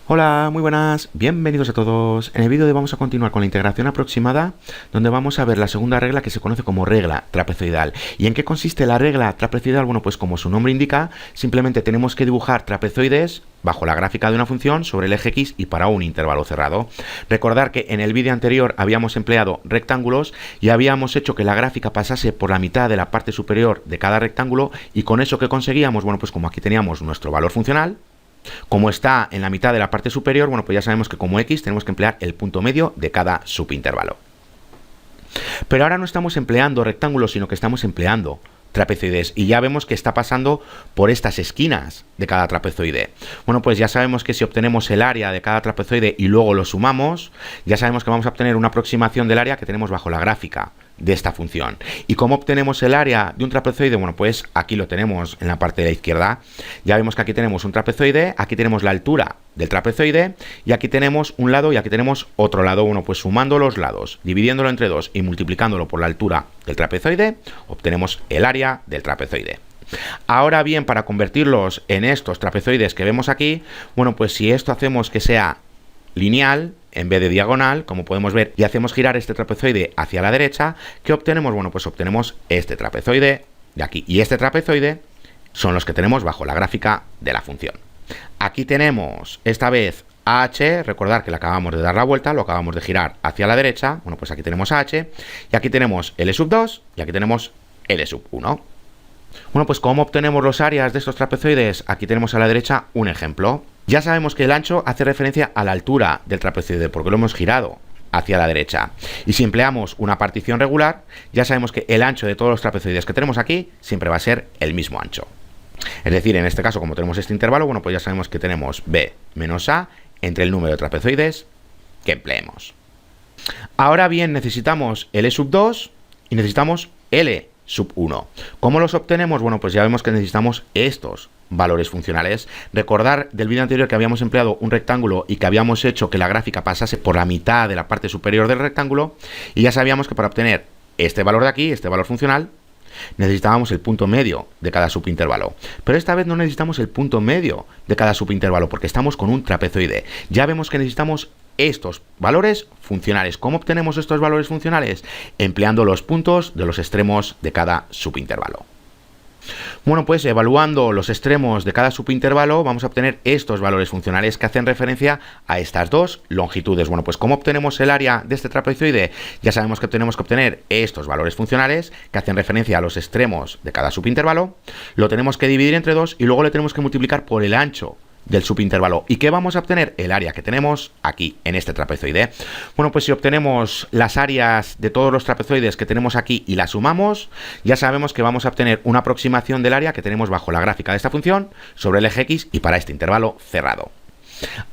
Hola, muy buenas, bienvenidos a todos. En el vídeo de hoy vamos a continuar con la integración aproximada, donde vamos a ver la segunda regla que se conoce como regla trapezoidal. ¿Y en qué consiste la regla trapezoidal? Bueno, pues como su nombre indica, simplemente tenemos que dibujar trapezoides bajo la gráfica de una función sobre el eje X y para un intervalo cerrado. Recordar que en el vídeo anterior habíamos empleado rectángulos y habíamos hecho que la gráfica pasase por la mitad de la parte superior de cada rectángulo, y con eso que conseguíamos, bueno, pues como aquí teníamos nuestro valor funcional, como está en la mitad de la parte superior, bueno, pues ya sabemos que como X tenemos que emplear el punto medio de cada subintervalo. Pero ahora no estamos empleando rectángulos, sino que estamos empleando trapezoides, y ya vemos que está pasando por estas esquinas de cada trapezoide. Bueno, pues ya sabemos que si obtenemos el área de cada trapezoide y luego lo sumamos, ya sabemos que vamos a obtener una aproximación del área que tenemos bajo la gráfica de esta función. ¿Y cómo obtenemos el área de un trapezoide? Bueno, pues aquí lo tenemos en la parte de la izquierda. Ya vemos que aquí tenemos un trapezoide, aquí tenemos la altura del trapezoide, y aquí tenemos un lado y aquí tenemos otro lado. Bueno, pues sumando los lados, dividiéndolo entre dos y multiplicándolo por la altura del trapezoide, obtenemos el área del trapezoide. Ahora bien, para convertirlos en estos trapezoides que vemos aquí, bueno, pues si esto hacemos que sea lineal en vez de diagonal, como podemos ver, y hacemos girar este trapezoide hacia la derecha, ¿qué obtenemos? Bueno, pues obtenemos este trapezoide de aquí y este trapezoide son los que tenemos bajo la gráfica de la función. Aquí tenemos esta vez AH, recordar que le acabamos de dar la vuelta, lo acabamos de girar hacia la derecha. Bueno, pues aquí tenemos AH, y aquí tenemos L sub 2 y aquí tenemos L sub 1. Bueno, pues ¿cómo obtenemos los áreas de estos trapezoides? Aquí tenemos a la derecha un ejemplo. Ya sabemos que el ancho hace referencia a la altura del trapezoide porque lo hemos girado hacia la derecha. Y si empleamos una partición regular, ya sabemos que el ancho de todos los trapezoides que tenemos aquí siempre va a ser el mismo ancho. Es decir, en este caso, como tenemos este intervalo, bueno, pues ya sabemos que tenemos B menos A entre el número de trapezoides que empleemos. Ahora bien, necesitamos L sub 2 y necesitamos L sub 1. ¿Cómo los obtenemos? Bueno, pues ya vemos que necesitamos estos valores funcionales. Recordar del vídeo anterior que habíamos empleado un rectángulo y que habíamos hecho que la gráfica pasase por la mitad de la parte superior del rectángulo, y ya sabíamos que para obtener este valor de aquí, este valor funcional, necesitábamos el punto medio de cada subintervalo. Pero esta vez no necesitamos el punto medio de cada subintervalo porque estamos con un trapezoide. Ya vemos que necesitamos estos valores funcionales. ¿Cómo obtenemos estos valores funcionales? Empleando los puntos de los extremos de cada subintervalo. Bueno, pues evaluando los extremos de cada subintervalo vamos a obtener estos valores funcionales que hacen referencia a estas dos longitudes. Bueno, pues ¿cómo obtenemos el área de este trapezoide? Ya sabemos que tenemos que obtener estos valores funcionales que hacen referencia a los extremos de cada subintervalo. Lo tenemos que dividir entre dos y luego le tenemos que multiplicar por el ancho del subintervalo. ¿Y qué vamos a obtener? El área que tenemos aquí en este trapezoide. Bueno, pues si obtenemos las áreas de todos los trapezoides que tenemos aquí y las sumamos, ya sabemos que vamos a obtener una aproximación del área que tenemos bajo la gráfica de esta función sobre el eje X y para este intervalo cerrado.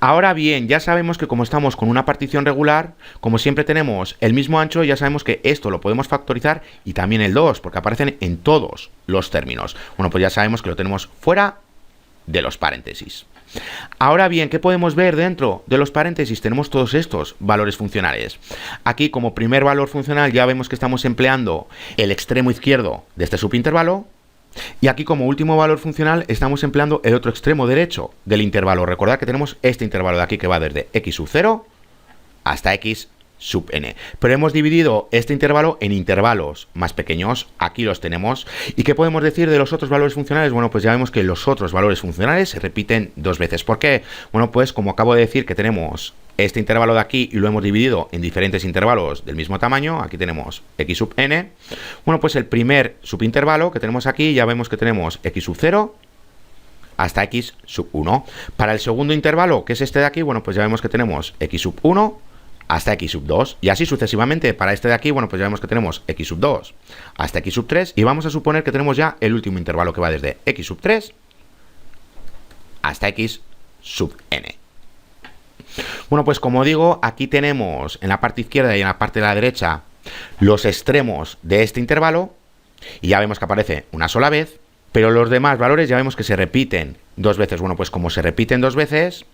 Ahora bien, ya sabemos que como estamos con una partición regular, como siempre tenemos el mismo ancho, ya sabemos que esto lo podemos factorizar y también el 2, porque aparecen en todos los términos. Bueno, pues ya sabemos que lo tenemos fuera de los paréntesis. Ahora bien, ¿qué podemos ver dentro de los paréntesis? Tenemos todos estos valores funcionales. Aquí como primer valor funcional ya vemos que estamos empleando el extremo izquierdo de este subintervalo, y aquí como último valor funcional estamos empleando el otro extremo derecho del intervalo. Recordad que tenemos este intervalo de aquí que va desde x sub 0 hasta x sub n. Pero hemos dividido este intervalo en intervalos más pequeños. Aquí los tenemos. ¿Y qué podemos decir de los otros valores funcionales? Bueno, pues ya vemos que los otros valores funcionales se repiten dos veces. ¿Por qué? Bueno, pues como acabo de decir que tenemos este intervalo de aquí y lo hemos dividido en diferentes intervalos del mismo tamaño. Aquí tenemos x sub n. Bueno, pues el primer subintervalo que tenemos aquí ya vemos que tenemos x sub 0 hasta x sub 1. Para el segundo intervalo, que es este de aquí, bueno, pues ya vemos que tenemos x sub 1 hasta x sub 2, y así sucesivamente. Para este de aquí, bueno, pues ya vemos que tenemos x sub 2 hasta x sub 3, y vamos a suponer que tenemos ya el último intervalo que va desde x sub 3 hasta x sub n. Bueno, pues como digo, aquí tenemos en la parte izquierda y en la parte de la derecha los extremos de este intervalo, y ya vemos que aparece una sola vez, pero los demás valores ya vemos que se repiten dos veces. Bueno, pues como se repiten dos veces,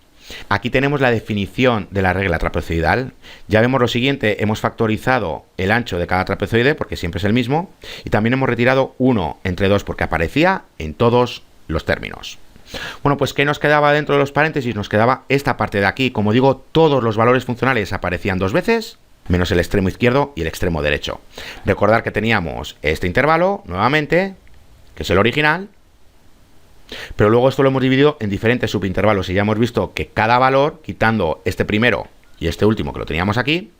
aquí tenemos la definición de la regla trapezoidal. Ya vemos lo siguiente: hemos factorizado el ancho de cada trapezoide porque siempre es el mismo, y también hemos retirado 1 entre 2 porque aparecía en todos los términos. Bueno, pues ¿qué nos quedaba dentro de los paréntesis? Nos quedaba esta parte de aquí. Como digo, todos los valores funcionales aparecían dos veces, menos el extremo izquierdo y el extremo derecho. Recordar que teníamos este intervalo, nuevamente, que es el original, pero luego esto lo hemos dividido en diferentes subintervalos y ya hemos visto que cada valor, quitando este primero y este último que lo teníamos aquí,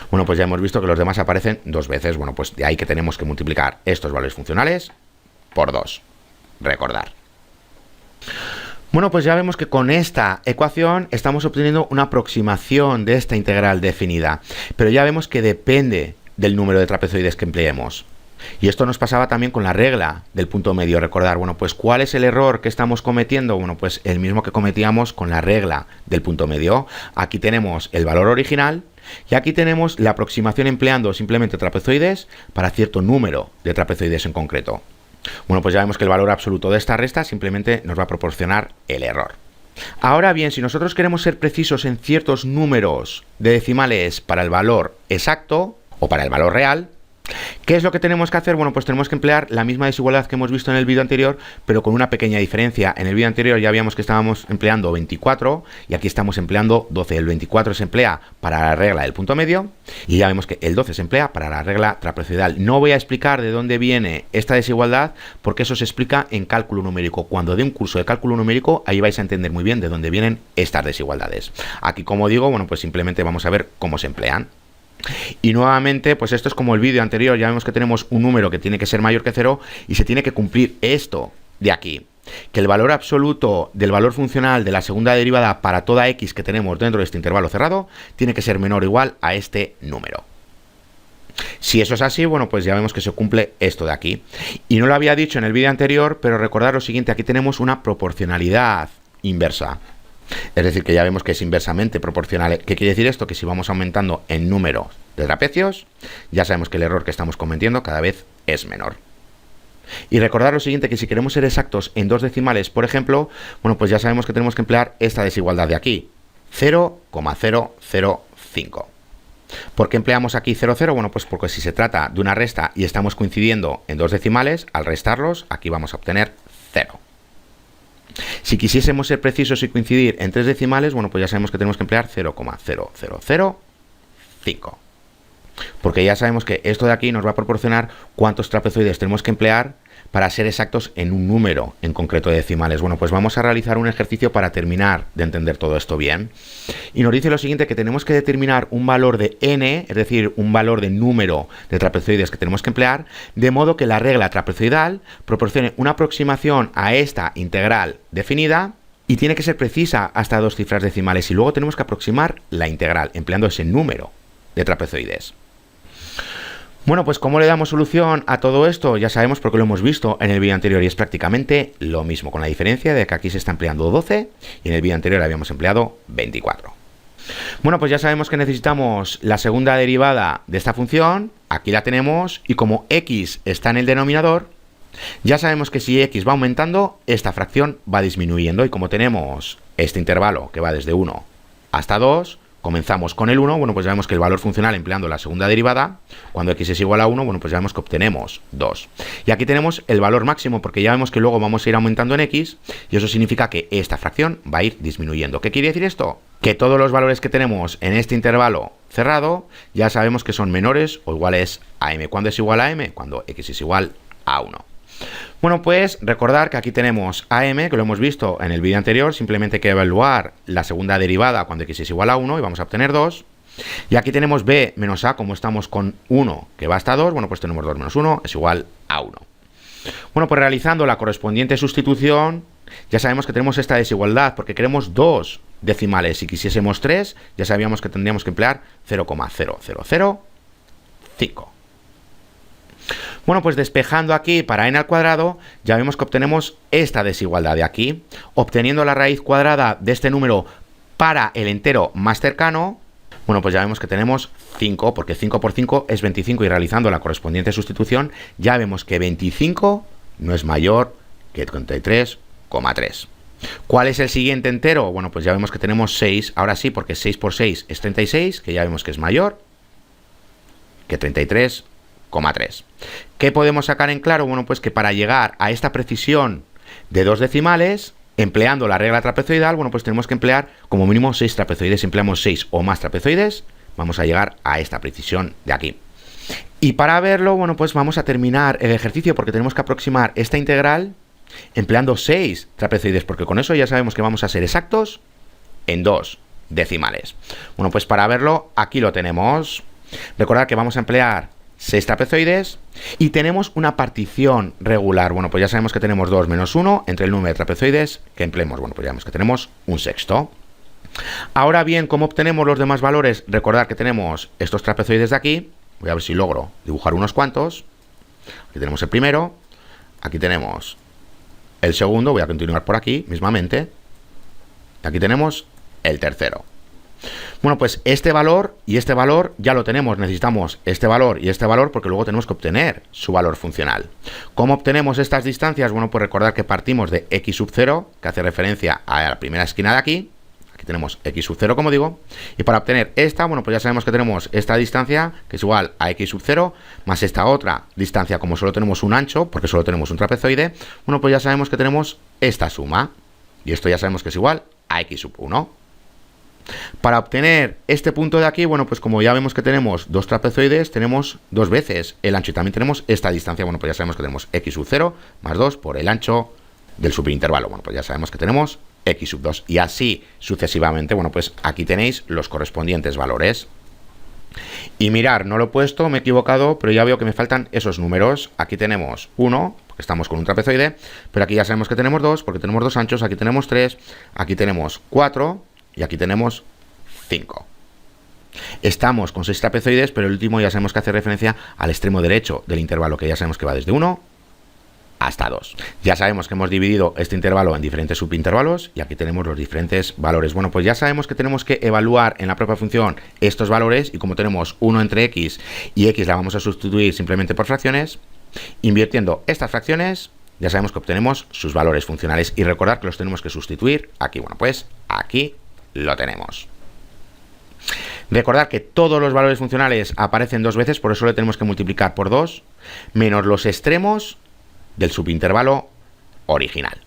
bueno, pues ya hemos visto que los demás aparecen dos veces. Bueno, pues de ahí que tenemos que multiplicar estos valores funcionales por 2. Recordar. Bueno, pues ya vemos que con esta ecuación estamos obteniendo una aproximación de esta integral definida, pero ya vemos que depende del número de trapezoides que empleemos. Y esto nos pasaba también con la regla del punto medio. Recordar, bueno, pues ¿cuál es el error que estamos cometiendo? Bueno, pues el mismo que cometíamos con la regla del punto medio. Aquí tenemos el valor original y aquí tenemos la aproximación empleando simplemente trapezoides para cierto número de trapezoides en concreto. Bueno, pues ya vemos que el valor absoluto de esta resta simplemente nos va a proporcionar el error. Ahora bien, si nosotros queremos ser precisos en ciertos números de decimales para el valor exacto o para el valor real, ¿qué es lo que tenemos que hacer? Bueno, pues tenemos que emplear la misma desigualdad que hemos visto en el vídeo anterior, pero con una pequeña diferencia. En el vídeo anterior ya vimos que estábamos empleando 24 y aquí estamos empleando 12. El 24 se emplea para la regla del punto medio y ya vemos que el 12 se emplea para la regla trapezoidal. No voy a explicar de dónde viene esta desigualdad porque eso se explica en cálculo numérico. Cuando dé un curso de cálculo numérico, ahí vais a entender muy bien de dónde vienen estas desigualdades. Aquí, como digo, bueno, pues simplemente vamos a ver cómo se emplean. Y nuevamente, pues esto es como el vídeo anterior, ya vemos que tenemos un número que tiene que ser mayor que 0 y se tiene que cumplir esto de aquí, que el valor absoluto del valor funcional de la segunda derivada para toda x que tenemos dentro de este intervalo cerrado tiene que ser menor o igual a este número. Si eso es así, bueno, pues ya vemos que se cumple esto de aquí. Y no lo había dicho en el vídeo anterior, pero recordad lo siguiente, aquí tenemos una proporcionalidad inversa. Es decir, que ya vemos que es inversamente proporcional. ¿Qué quiere decir esto? Que si vamos aumentando en número de trapecios, ya sabemos que el error que estamos cometiendo cada vez es menor. Y recordad lo siguiente, que si queremos ser exactos en dos decimales, por ejemplo, bueno, pues ya sabemos que tenemos que emplear esta desigualdad de aquí, 0,005. ¿Por qué empleamos aquí 0,0? Bueno, pues porque si se trata de una resta y estamos coincidiendo en dos decimales, al restarlos, aquí vamos a obtener 0. Si quisiésemos ser precisos y coincidir en tres decimales, bueno, pues ya sabemos que tenemos que emplear 0,0005. Porque ya sabemos que esto de aquí nos va a proporcionar cuántos trapezoides tenemos que emplear para ser exactos en un número en concreto de decimales. Bueno, pues vamos a realizar un ejercicio para terminar de entender todo esto bien. Y nos dice lo siguiente, que tenemos que determinar un valor de n, es decir, un valor de número de trapezoides que tenemos que emplear, de modo que la regla trapezoidal proporcione una aproximación a esta integral definida y tiene que ser precisa hasta dos cifras decimales. Y luego tenemos que aproximar la integral empleando ese número de trapezoides. Bueno, pues ¿cómo le damos solución a todo esto? Ya sabemos porque lo hemos visto en el vídeo anterior y es prácticamente lo mismo, con la diferencia de que aquí se está empleando 12 y en el vídeo anterior habíamos empleado 24. Bueno, pues ya sabemos que necesitamos la segunda derivada de esta función, aquí la tenemos, y como x está en el denominador, ya sabemos que si x va aumentando, esta fracción va disminuyendo, y como tenemos este intervalo que va desde 1 hasta 2, comenzamos con el 1, bueno, pues ya vemos que el valor funcional empleando la segunda derivada, cuando x es igual a 1, bueno, pues ya vemos que obtenemos 2. Y aquí tenemos el valor máximo, porque ya vemos que luego vamos a ir aumentando en x, y eso significa que esta fracción va a ir disminuyendo. ¿Qué quiere decir esto? Que todos los valores que tenemos en este intervalo cerrado, ya sabemos que son menores o iguales a m. ¿Cuándo es igual a m? Cuando x es igual a 1. Bueno, pues recordar que aquí tenemos a m, que lo hemos visto en el vídeo anterior, simplemente hay que evaluar la segunda derivada cuando x es igual a 1 y vamos a obtener 2. Y aquí tenemos b menos a, como estamos con 1 que va hasta 2, bueno, pues tenemos 2 menos 1 es igual a 1. Bueno, pues realizando la correspondiente sustitución, ya sabemos que tenemos esta desigualdad porque queremos dos decimales. Si quisiésemos 3, ya sabíamos que tendríamos que emplear 0,0005. Bueno, pues despejando aquí para n al cuadrado, ya vemos que obtenemos esta desigualdad de aquí. Obteniendo la raíz cuadrada de este número para el entero más cercano, bueno, pues ya vemos que tenemos 5, porque 5 por 5 es 25, y realizando la correspondiente sustitución, ya vemos que 25 no es mayor que 33,3. ¿Cuál es el siguiente entero? Bueno, pues ya vemos que tenemos 6, ahora sí, porque 6 por 6 es 36, que ya vemos que es mayor que 33,3. ¿Qué podemos sacar en claro? Bueno, pues que para llegar a esta precisión de dos decimales, empleando la regla trapezoidal, bueno, pues tenemos que emplear como mínimo 6 trapezoides. Si empleamos 6 o más trapezoides, vamos a llegar a esta precisión de aquí. Y para verlo, bueno, pues vamos a terminar el ejercicio porque tenemos que aproximar esta integral empleando 6 trapezoides, porque con eso ya sabemos que vamos a ser exactos en 2 decimales. Bueno, pues para verlo, aquí lo tenemos. Recordad que vamos a emplear 6 trapezoides y tenemos una partición regular. Bueno, pues ya sabemos que tenemos 2 menos 1 entre el número de trapezoides que empleemos. Bueno, pues ya vemos que tenemos un sexto. Ahora bien, ¿cómo obtenemos los demás valores? Recordad que tenemos estos trapezoides de aquí. Voy a ver si logro dibujar unos cuantos. Aquí tenemos el primero. Aquí tenemos el segundo. Voy a continuar por aquí mismamente. Aquí tenemos el tercero. Bueno, pues este valor y este valor ya lo tenemos. Necesitamos este valor y este valor porque luego tenemos que obtener su valor funcional. ¿Cómo obtenemos estas distancias? Bueno, pues recordar que partimos de x sub 0, que hace referencia a la primera esquina de aquí. Aquí tenemos x sub 0, como digo. Y para obtener esta, bueno, pues ya sabemos que tenemos esta distancia, que es igual a x sub 0, más esta otra distancia, como solo tenemos un ancho, porque solo tenemos un trapezoide. Bueno, pues ya sabemos que tenemos esta suma. Y esto ya sabemos que es igual a x sub 1. Para obtener este punto de aquí, bueno, pues como ya vemos que tenemos dos trapezoides, tenemos dos veces el ancho y también tenemos esta distancia. Bueno, pues ya sabemos que tenemos x sub 0 más 2 por el ancho del superintervalo. Bueno, pues ya sabemos que tenemos x sub 2 y así sucesivamente. Bueno, pues aquí tenéis los correspondientes valores. Y mirar, no lo he puesto, me he equivocado, pero ya veo que me faltan esos números. Aquí tenemos 1, porque estamos con un trapezoide, pero aquí ya sabemos que tenemos 2, porque tenemos dos anchos. Aquí tenemos 3, aquí tenemos 4 y aquí tenemos 5. Estamos con 6 trapezoides, pero el último ya sabemos que hace referencia al extremo derecho del intervalo, que ya sabemos que va desde 1 hasta 2. Ya sabemos que hemos dividido este intervalo en diferentes subintervalos y aquí tenemos los diferentes valores. Bueno, pues ya sabemos que tenemos que evaluar en la propia función estos valores y como tenemos 1 entre x y x la vamos a sustituir simplemente por fracciones, invirtiendo estas fracciones ya sabemos que obtenemos sus valores funcionales y recordar que los tenemos que sustituir aquí. Bueno, pues aquí lo tenemos. Recordad que todos los valores funcionales aparecen dos veces, por eso le tenemos que multiplicar por 2 menos los extremos del subintervalo original.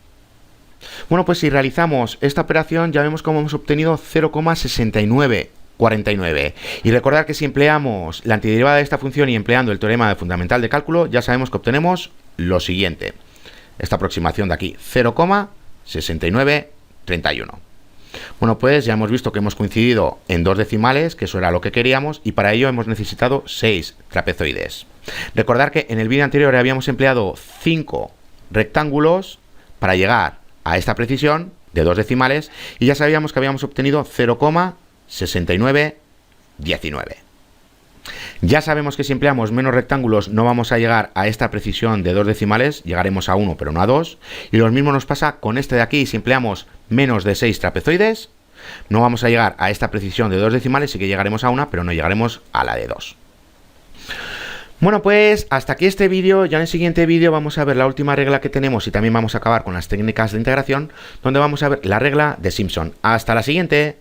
Bueno, pues si realizamos esta operación ya vemos cómo hemos obtenido 0,6949. Y recordad que si empleamos la antiderivada de esta función y empleando el teorema fundamental de cálculo, ya sabemos que obtenemos lo siguiente. Esta aproximación de aquí, 0,6931. Bueno, pues ya hemos visto que hemos coincidido en dos decimales, que eso era lo que queríamos, y para ello hemos necesitado 6 trapezoides. Recordar que en el vídeo anterior habíamos empleado 5 rectángulos para llegar a esta precisión de dos decimales, y ya sabíamos que habíamos obtenido 0,6919. Ya sabemos que si empleamos menos rectángulos no vamos a llegar a esta precisión de dos decimales, llegaremos a 1 pero no a 2. Y lo mismo nos pasa con este de aquí, si empleamos menos de 6 trapezoides, no vamos a llegar a esta precisión de dos decimales, sí que llegaremos a 1 pero no llegaremos a la de 2. Bueno, pues hasta aquí este vídeo. Ya en el siguiente vídeo vamos a ver la última regla que tenemos y también vamos a acabar con las técnicas de integración, donde vamos a ver la regla de Simpson. Hasta la siguiente.